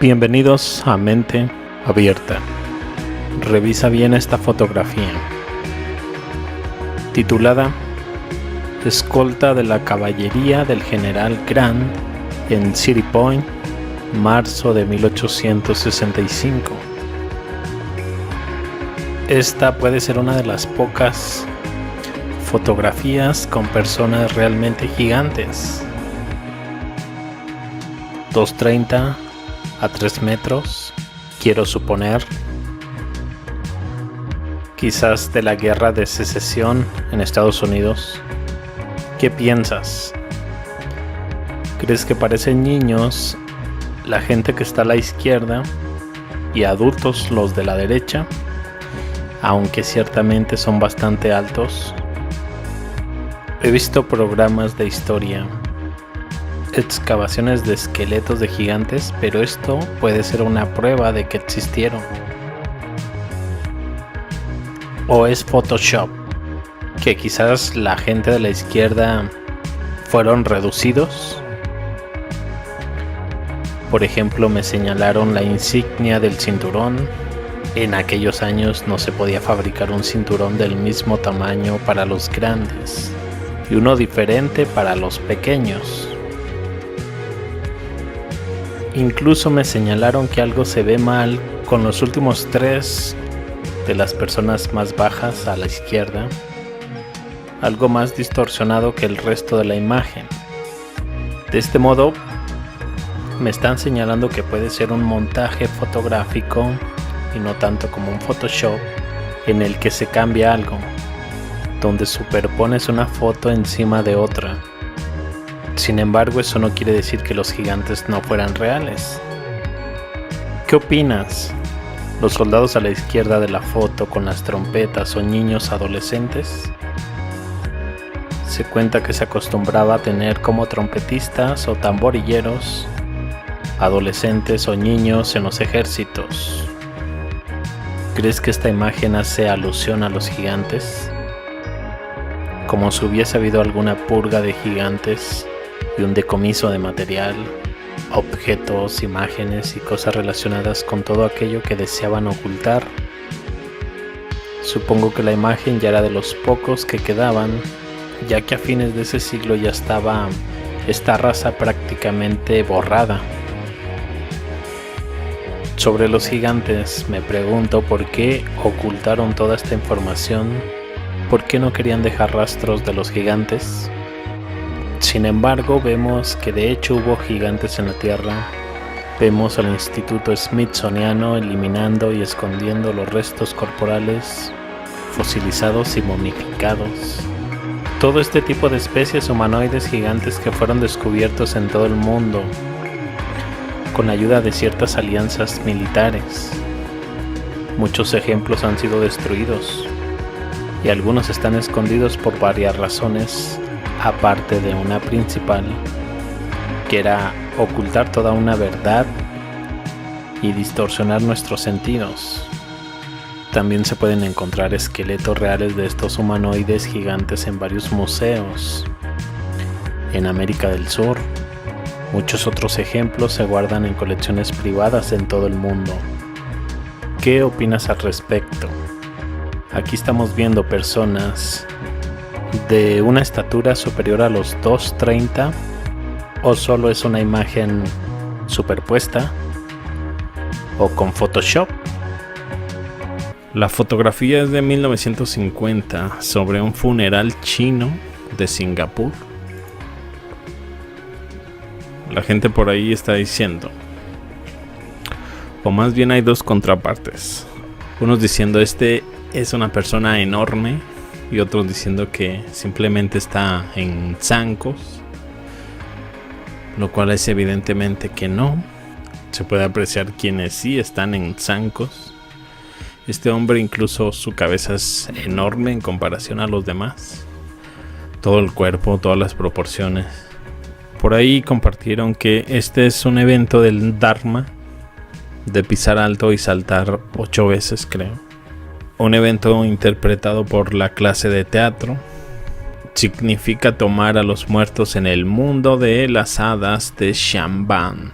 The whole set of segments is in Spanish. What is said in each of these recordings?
Bienvenidos a Mente Abierta. Revisa bien esta fotografía, titulada Escolta de la Caballería del General Grant en City Point, marzo de 1865. Esta puede ser una de las pocas fotografías con personas realmente gigantes. 2.30 a 3 metros, quiero suponer, quizás de la guerra de secesión en Estados Unidos. ¿Qué piensas? ¿Crees que parecen niños la gente que está a la izquierda y adultos los de la derecha, aunque ciertamente son bastante altos? He visto programas de historia, excavaciones de esqueletos de gigantes, pero esto puede ser una prueba de que existieron. ¿O es Photoshop? Que quizás la gente de la izquierda fueron reducidos. Por ejemplo, me señalaron la insignia del cinturón. En aquellos años no se podía fabricar un cinturón del mismo tamaño para los grandes y uno diferente para los pequeños. Incluso me señalaron que algo se ve mal con los últimos 3 de las personas más bajas a la izquierda, algo más distorsionado que el resto de la imagen. De este modo, me están señalando que puede ser un montaje fotográfico y no tanto como un Photoshop en el que se cambia algo, donde superpones una foto encima de otra. Sin embargo, eso no quiere decir que los gigantes no fueran reales. ¿Qué opinas? ¿Los soldados a la izquierda de la foto con las trompetas son niños adolescentes? Se cuenta que se acostumbraba a tener como trompetistas o tamborilleros adolescentes o niños en los ejércitos. ¿Crees que esta imagen hace alusión a los gigantes? Como si hubiese habido alguna purga de gigantes y un decomiso de material, objetos, imágenes y cosas relacionadas con todo aquello que deseaban ocultar. Supongo que la imagen ya era de los pocos que quedaban, ya que a fines de ese siglo ya estaba esta raza prácticamente borrada. Sobre los gigantes, me pregunto por qué ocultaron toda esta información, por qué no querían dejar rastros de los gigantes. Sin embargo, vemos que de hecho hubo gigantes en la Tierra. Vemos al Instituto Smithsoniano eliminando y escondiendo los restos corporales fosilizados y momificados. Todo este tipo de especies humanoides gigantes que fueron descubiertos en todo el mundo con la ayuda de ciertas alianzas militares. Muchos ejemplos han sido destruidos y algunos están escondidos por varias razones, aparte de una principal, que era ocultar toda una verdad y distorsionar nuestros sentidos. También se pueden encontrar esqueletos reales de estos humanoides gigantes en varios museos en América del Sur. Muchos otros ejemplos se guardan en colecciones privadas en todo el mundo. ¿Qué opinas al respecto? Aquí estamos viendo personas de una estatura superior a los 2.30, o solo es una imagen superpuesta o con Photoshop. La fotografía es de 1950 sobre un funeral chino de Singapur. La gente por ahí está diciendo, o más bien hay dos contrapartes. Unos diciendo este es una persona enorme y otros diciendo que simplemente está en zancos, lo cual es evidentemente que no. Se puede apreciar quienes sí están en zancos. Este hombre, incluso su cabeza es enorme en comparación a los demás. Todo el cuerpo, todas las proporciones. Por ahí compartieron que este es un evento del Dharma, de pisar alto y saltar 8 veces, creo. Un evento interpretado por la clase de teatro. Significa tomar a los muertos en el mundo de las hadas de Shambhan.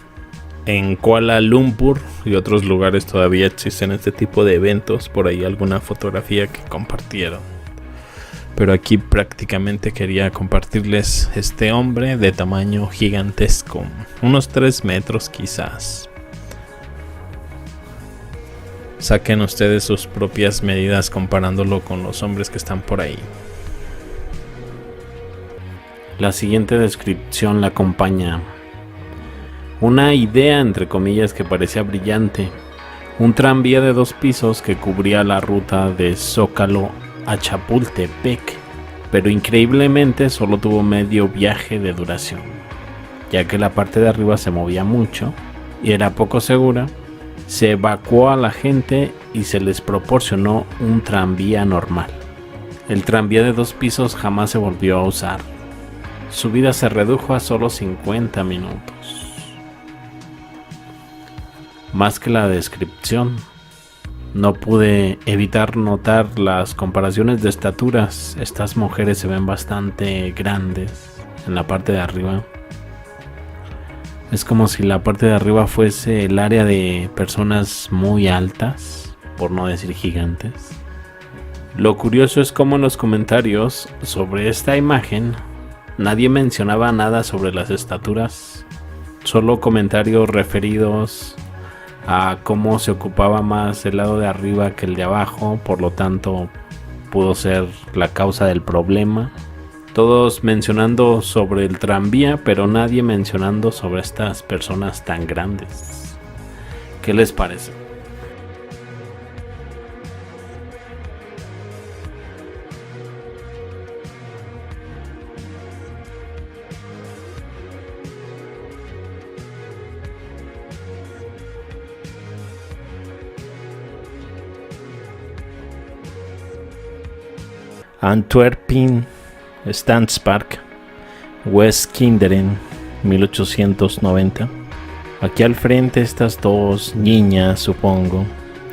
En Kuala Lumpur y otros lugares todavía existen este tipo de eventos. Por ahí alguna fotografía que compartieron. Pero aquí prácticamente quería compartirles este hombre de tamaño gigantesco. Unos 3 metros quizás. Saquen ustedes sus propias medidas comparándolo con los hombres que están por ahí. La siguiente descripción la acompaña una idea entre comillas que parecía brillante. Un tranvía de 2 pisos que cubría la ruta de Zócalo a Chapultepec, pero increíblemente solo tuvo medio viaje de duración, ya que la parte de arriba se movía mucho y era poco segura. Se evacuó a la gente y se les proporcionó un tranvía normal. El tranvía de 2 pisos jamás se volvió a usar. Su vida se redujo a solo 50 minutos. Más que la descripción, no pude evitar notar las comparaciones de estaturas. Estas mujeres se ven bastante grandes en la parte de arriba. Es como si la parte de arriba fuese el área de personas muy altas, por no decir gigantes. Lo curioso es cómo en los comentarios sobre esta imagen nadie mencionaba nada sobre las estaturas, solo comentarios referidos a cómo se ocupaba más el lado de arriba que el de abajo, por lo tanto pudo ser la causa del problema. Todos mencionando sobre el tranvía, pero nadie mencionando sobre estas personas tan grandes. ¿Qué les parece? Antwerpen, Stadspark, West Kinderen, 1890. Aquí al frente estas 2 niñas, supongo,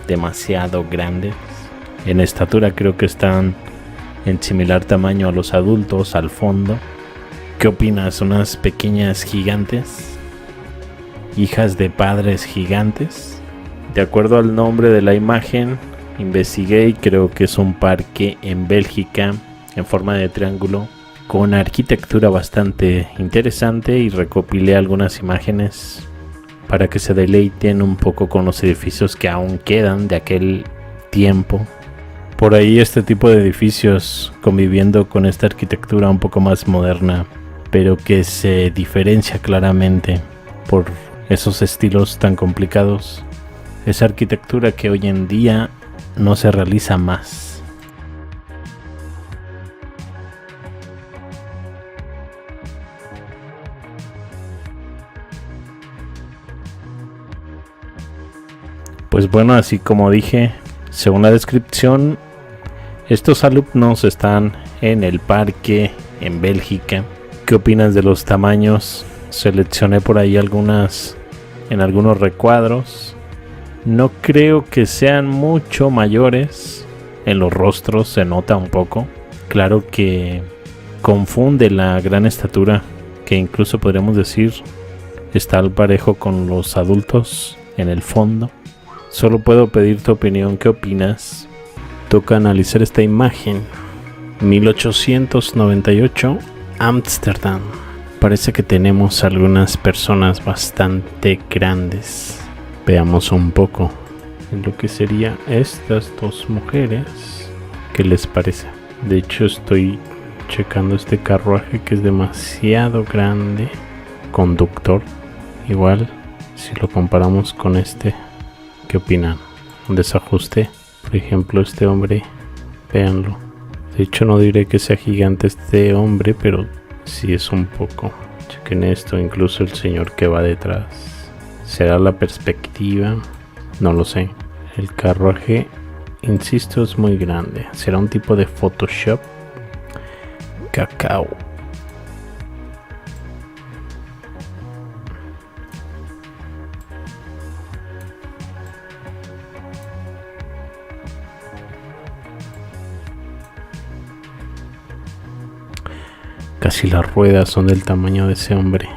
demasiado grandes. En estatura creo que están en similar tamaño a los adultos al fondo. ¿Qué opinas? ¿Unas pequeñas gigantes? ¿Hijas de padres gigantes? De acuerdo al nombre de la imagen, investigué y creo que es un parque en Bélgica en forma de triángulo con arquitectura bastante interesante, y recopilé algunas imágenes para que se deleiten un poco con los edificios que aún quedan de aquel tiempo. Por ahí este tipo de edificios conviviendo con esta arquitectura un poco más moderna, pero que se diferencia claramente por esos estilos tan complicados. Esa arquitectura que hoy en día no se realiza más. Pues bueno, así como dije, según la descripción, estos alumnos están en el parque en Bélgica. ¿Qué opinas de los tamaños? Seleccioné por ahí algunos recuadros. No creo que sean mucho mayores. En los rostros se nota un poco. Claro que confunde la gran estatura, que incluso podríamos decir está al parejo con los adultos en el fondo. Solo puedo pedir tu opinión. ¿Qué opinas? Toca analizar esta imagen. 1898, Ámsterdam. Parece que tenemos algunas personas bastante grandes. Veamos un poco en lo que serían estas 2 mujeres. ¿Qué les parece? De hecho estoy checando este carruaje que es demasiado grande. Conductor. Igual, si lo comparamos con este, ¿qué opinan? Un desajuste. Por ejemplo, este hombre, véanlo. De hecho no diré que sea gigante este hombre, pero sí es un poco. Chequen esto, incluso el señor que va detrás. ¿Será la perspectiva? No lo sé. El carruaje, insisto, es muy grande. ¿Será un tipo de Photoshop? Cacao. Casi las ruedas son del tamaño de ese hombre.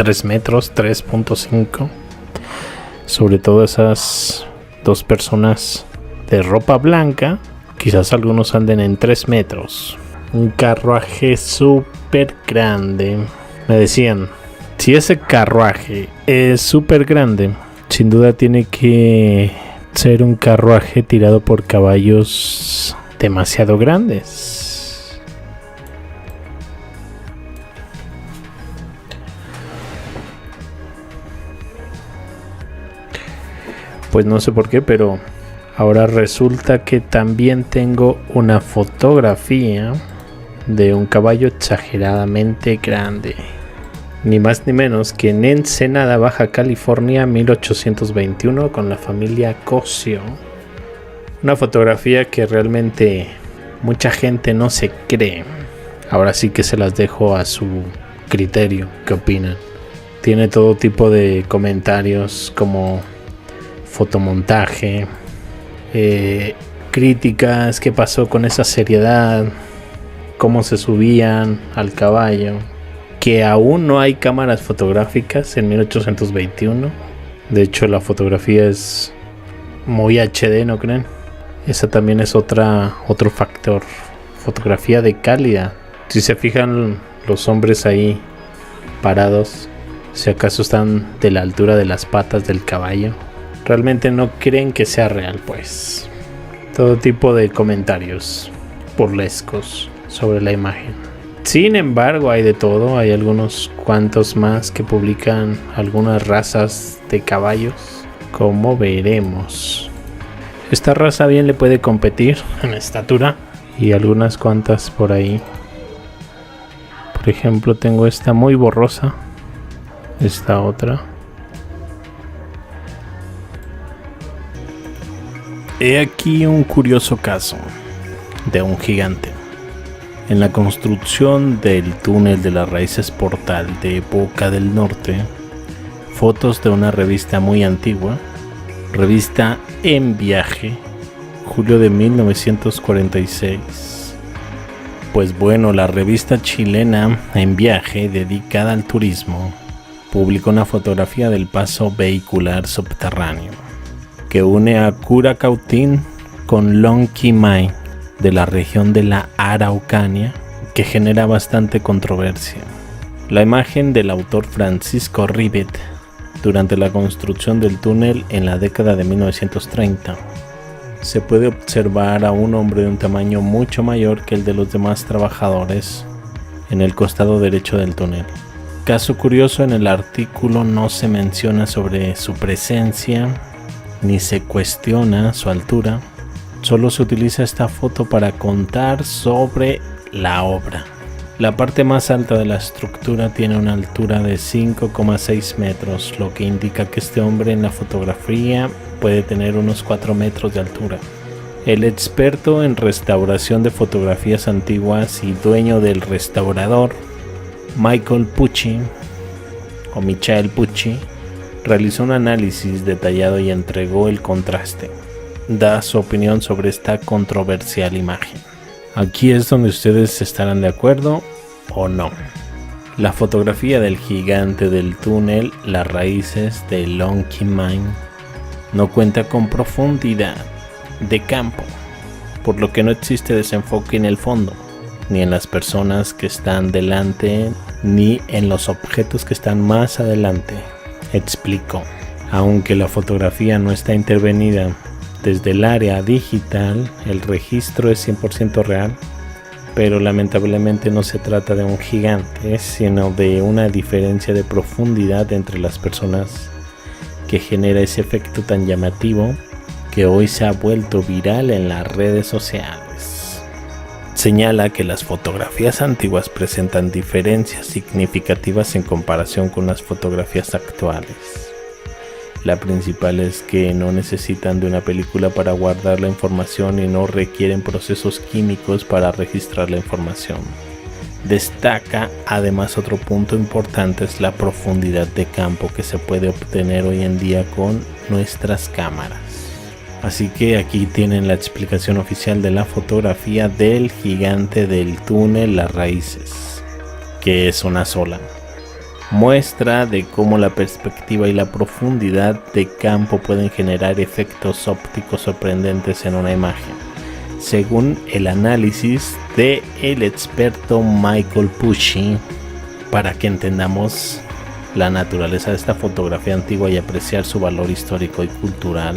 3 metros, 3.5. Sobre todo esas dos personas de ropa blanca, quizás algunos anden en 3 metros. Un carruaje súper grande. Me decían, si ese carruaje es súper grande, sin duda tiene que ser un carruaje tirado por caballos demasiado grandes. Pues no sé por qué, pero ahora resulta que también tengo una fotografía de un caballo exageradamente grande. Ni más ni menos que en Ensenada, Baja California, 1821, con la familia Cosio. Una fotografía que realmente mucha gente no se cree. Ahora sí que se las dejo a su criterio. ¿Qué opinan? Tiene todo tipo de comentarios como fotomontaje, críticas, qué pasó con esa seriedad, cómo se subían al caballo, que aún no hay cámaras fotográficas en 1821. De hecho, la fotografía es muy HD, ¿no creen? Esa también es otro factor. Fotografía de calidad. Si se fijan los hombres ahí parados, si acaso están de la altura de las patas del caballo, realmente no creen que sea real, pues. Todo tipo de comentarios burlescos sobre la imagen. Sin embargo, hay de todo. Hay algunos cuantos más que publican algunas razas de caballos, como veremos. Esta raza bien le puede competir en estatura, y algunas cuantas por ahí. Por ejemplo, tengo esta muy borrosa, esta otra. He aquí un curioso caso de un gigante. En la construcción del túnel de las raíces portal de Boca del Norte, fotos de una revista muy antigua, revista En Viaje, julio de 1946. Pues bueno, la revista chilena En Viaje, dedicada al turismo, publicó una fotografía del paso vehicular subterráneo que une a Curacautín con Lonquimay, de la región de la Araucanía, que genera bastante controversia. La imagen del autor Francisco Rivet durante la construcción del túnel en la década de 1930. Se puede observar a un hombre de un tamaño mucho mayor que el de los demás trabajadores en el costado derecho del túnel. Caso curioso, en el artículo no se menciona sobre su presencia ni se cuestiona su altura. Solo se utiliza esta foto para contar sobre la obra. La parte más alta de la estructura tiene una altura de 5,6 metros, lo que indica que este hombre en la fotografía puede tener unos 4 metros de altura. El experto en restauración de fotografías antiguas y dueño del restaurador, Michael Pucci, realizó un análisis detallado y entregó el contraste. Da su opinión sobre esta controversial imagen. Aquí es donde ustedes estarán de acuerdo o no. La fotografía del gigante del túnel, las raíces de Lonquimay, no cuenta con profundidad de campo, por lo que no existe desenfoque en el fondo, ni en las personas que están delante, ni en los objetos que están más adelante. Explicó. Aunque la fotografía no está intervenida desde el área digital, el registro es 100% real, pero lamentablemente no se trata de un gigante, sino de una diferencia de profundidad entre las personas que genera ese efecto tan llamativo que hoy se ha vuelto viral en las redes sociales. Señala que las fotografías antiguas presentan diferencias significativas en comparación con las fotografías actuales. La principal es que no necesitan de una película para guardar la información y no requieren procesos químicos para registrar la información. Destaca además otro punto importante, es la profundidad de campo que se puede obtener hoy en día con nuestras cámaras. Así que aquí tienen la explicación oficial de la fotografía del gigante del túnel Las Raíces, que es una sola. Muestra de cómo la perspectiva y la profundidad de campo pueden generar efectos ópticos sorprendentes en una imagen, según el análisis de el experto Michael Pucci. Para que entendamos la naturaleza de esta fotografía antigua y apreciar su valor histórico y cultural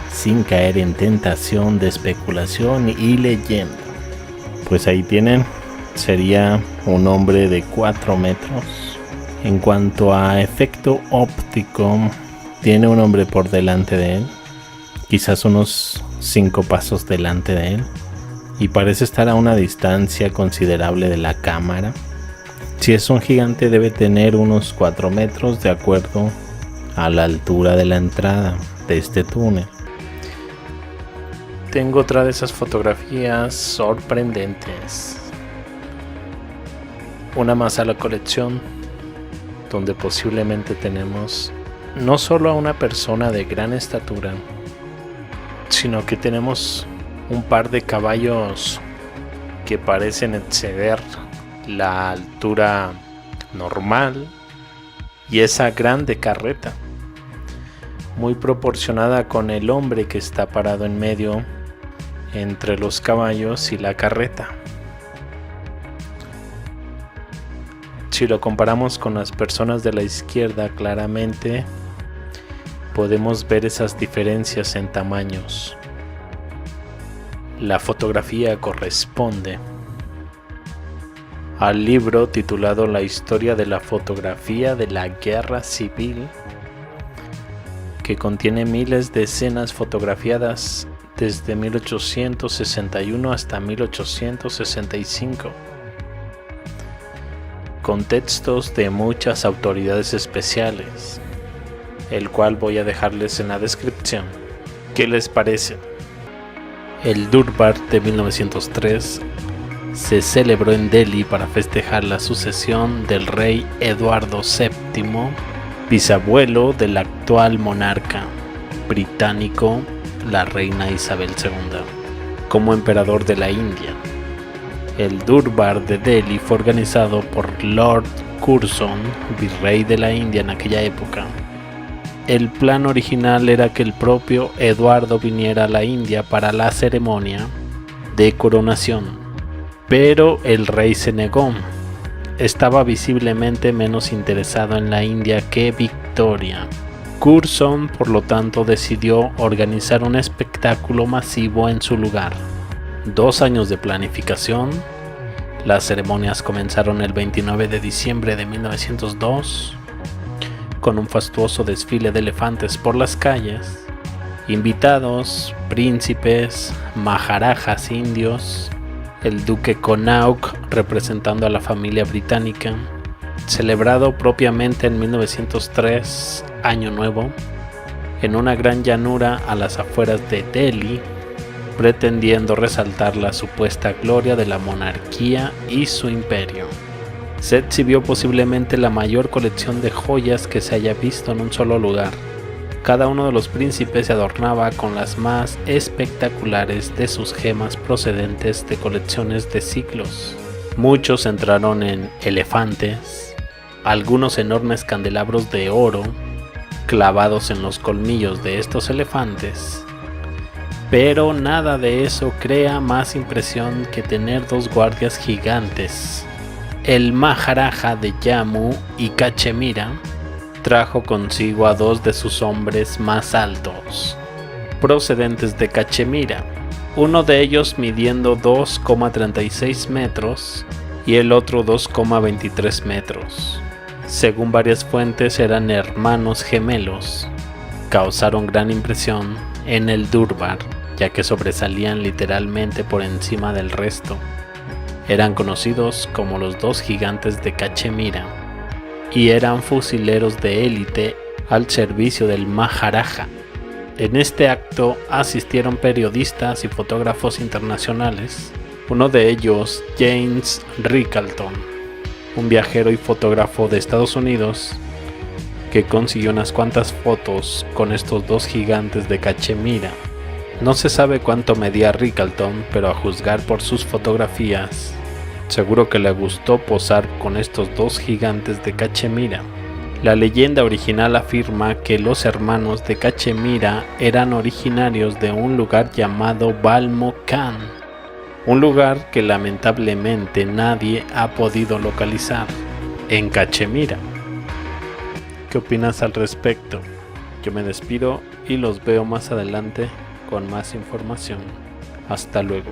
sin caer en tentación de especulación y leyenda. Pues ahí tienen, sería un hombre de 4 metros. En cuanto a efecto óptico, tiene un hombre por delante de él, quizás unos 5 pasos delante de él, y parece estar a una distancia considerable de la cámara. Si es un gigante, debe tener unos 4 metros de acuerdo a la altura de la entrada de este túnel. Tengo otra de esas fotografías sorprendentes, una más a la colección, donde posiblemente tenemos no solo a una persona de gran estatura, sino que tenemos un par de caballos que parecen exceder la altura normal y esa grande carreta, muy proporcionada con el hombre que está parado en medio entre los caballos y la carreta. Si lo comparamos con las personas de la izquierda, claramente podemos ver esas diferencias en tamaños. La fotografía corresponde al libro titulado La historia de la fotografía de la guerra civil, que contiene miles de escenas fotografiadas desde 1861 hasta 1865. Con textos de muchas autoridades especiales, el cual voy a dejarles en la descripción. ¿Qué les parece? El Durbar de 1903 se celebró en Delhi para festejar la sucesión del rey Eduardo VII, bisabuelo del actual monarca británico, la reina Isabel II, como emperador de la India. El Durbar de Delhi fue organizado por Lord Curzon, virrey de la India en aquella época. El plan original era que el propio Eduardo viniera a la India para la ceremonia de coronación, pero el rey se negó. Estaba visiblemente menos interesado en la India que Victoria. Curzon, por lo tanto, decidió organizar un espectáculo masivo en su lugar. 2 años de planificación. Las ceremonias comenzaron el 29 de diciembre de 1902 con un fastuoso desfile de elefantes por las calles, invitados, príncipes, maharajas indios, el duque Connaught representando a la familia británica, celebrado propiamente en 1903, Año Nuevo, en una gran llanura a las afueras de Delhi, pretendiendo resaltar la supuesta gloria de la monarquía y su imperio. Se exhibió posiblemente la mayor colección de joyas que se haya visto en un solo lugar. Cada uno de los príncipes se adornaba con las más espectaculares de sus gemas procedentes de colecciones de siglos. Muchos entraron en elefantes, algunos enormes candelabros de oro clavados en los colmillos de estos elefantes. Pero nada de eso crea más impresión que tener 2 guardias gigantes. El Maharaja de Jammu y Cachemira trajo consigo a 2 de sus hombres más altos, procedentes de Cachemira, uno de ellos midiendo 2,36 metros y el otro 2,23 metros. Según varias fuentes, eran hermanos gemelos. Causaron gran impresión en el Durbar, ya que sobresalían literalmente por encima del resto. Eran conocidos como los 2 gigantes de Cachemira y eran fusileros de élite al servicio del Maharaja. En este acto asistieron periodistas y fotógrafos internacionales, uno de ellos James Rickalton, un viajero y fotógrafo de Estados Unidos que consiguió unas cuantas fotos con estos 2 gigantes de Cachemira. No se sabe cuánto medía Rickalton, pero a juzgar por sus fotografías, Seguro que le gustó posar con estos dos gigantes de Cachemira. La leyenda original afirma que los hermanos de Cachemira eran originarios de un lugar llamado Balmocán, un lugar que lamentablemente nadie ha podido localizar, en Cachemira. ¿Qué opinas al respecto? Yo me despido y los veo más adelante con más información. Hasta luego.